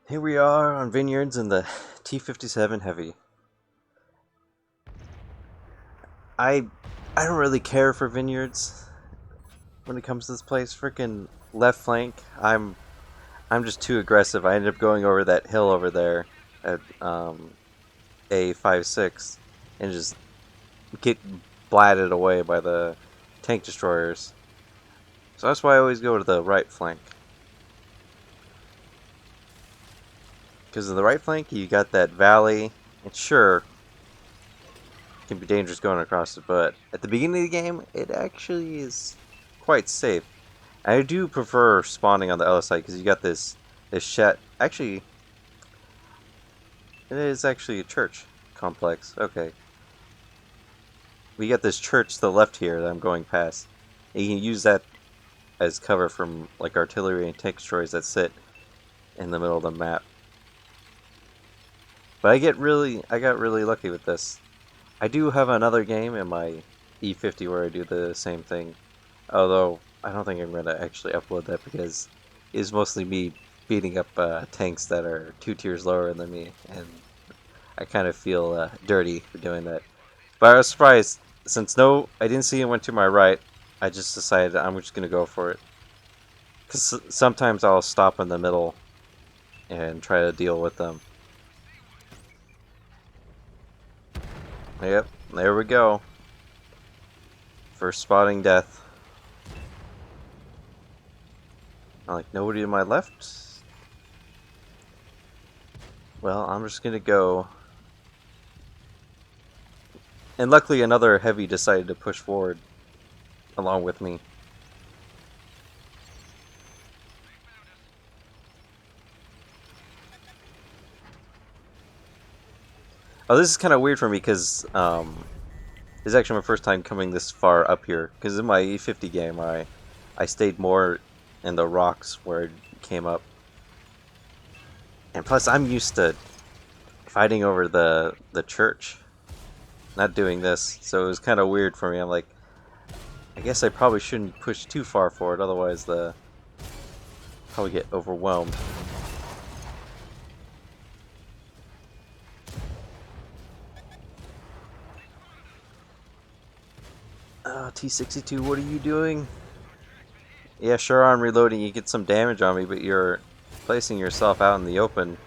Here we are on Vineyards in the T57 Heavy. I I don't really care for Vineyards when it comes to this place. Freaking left flank. I'm just too aggressive. I ended up going over that hill over there at A56 and just get blatted away by the tank destroyers. So that's why I always go to the right flank. Because of the right flank, you got that valley, and sure, it can be dangerous going across it, but at the beginning of the game, it actually is quite safe. I do prefer spawning on the other side because you got this shed. Actually, it is actually a church complex. Okay, we got this church to the left here that I'm going past. And you can use that as cover from like artillery and tank destroyers that sit in the middle of the map. But I got really lucky with this. I do have another game in my E50 where I do the same thing, although I don't think I'm going to actually upload that because it's mostly me beating up tanks that are 2 tiers lower than me, and I kind of feel dirty for doing that. But I was surprised, since I didn't see it went to my right, I just decided I'm just going to go for it. Because sometimes I'll stop in the middle and try to deal with them. Yep, there we go. First spotting death. Like, nobody to my left? Well, I'm just gonna go. And luckily another heavy decided to push forward along with me. Oh, this is kind of weird for me because this is actually my first time coming this far up here. Because in my E50 game, I stayed more in the rocks where it came up. And plus, I'm used to fighting over the church, not doing this. So it was kind of weird for me. I'm like, I guess I probably shouldn't push too far forward, otherwise probably get overwhelmed. T62, what are you doing? Yeah, sure, I'm reloading. You get some damage on me, but you're placing yourself out in the open.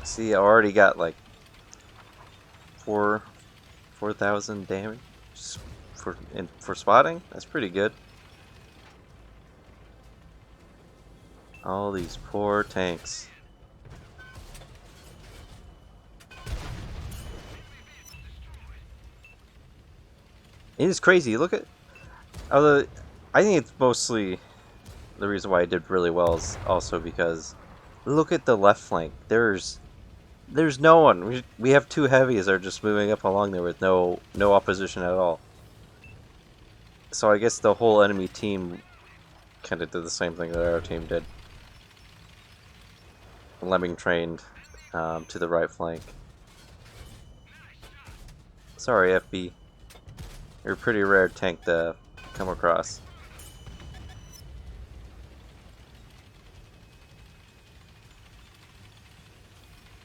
See, I already got like 4,000 damage just for spotting. That's pretty good. All these poor tanks. It is crazy. Look at, although I think it's mostly the reason why I did really well is also because look at the left flank. There's no one. We have two heavies that are just moving up along there with no opposition at all. So I guess the whole enemy team kind of did the same thing that our team did. Lemming trained to the right flank. Sorry, FB. You're a pretty rare tank to come across.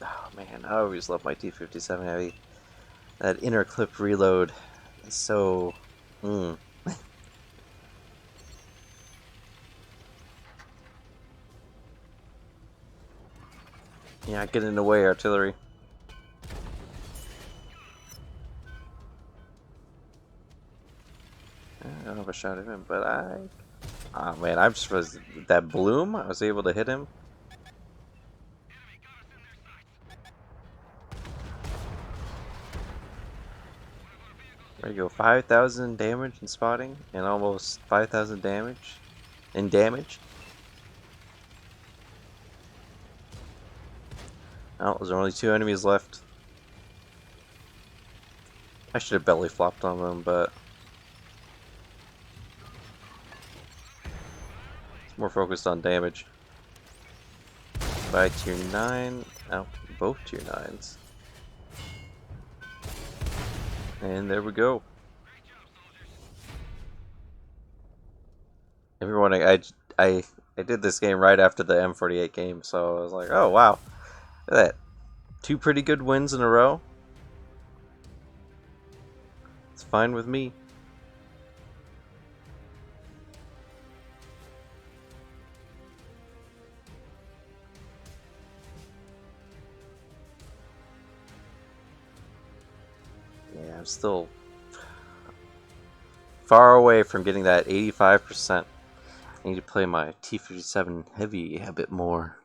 Oh man, I always love my T57 heavy. That inner clip reload is so. Yeah, get in the way, artillery. I don't know if I shot him, but oh man, I'm supposed that bloom. I was able to hit him. There you go, 5,000 damage in spotting, and almost 5,000 damage in damage. Oh, there's only 2 enemies left. I should have belly flopped on them, but it's more focused on damage. By tier 9. Oh, both tier 9s. And there we go. Everyone, I, I did this game right after the M48 game, so I was like, oh wow, look at that. Two pretty good wins in a row. It's fine with me. Yeah, I'm still far away from getting that 85%. I need to play my T57 heavy a bit more.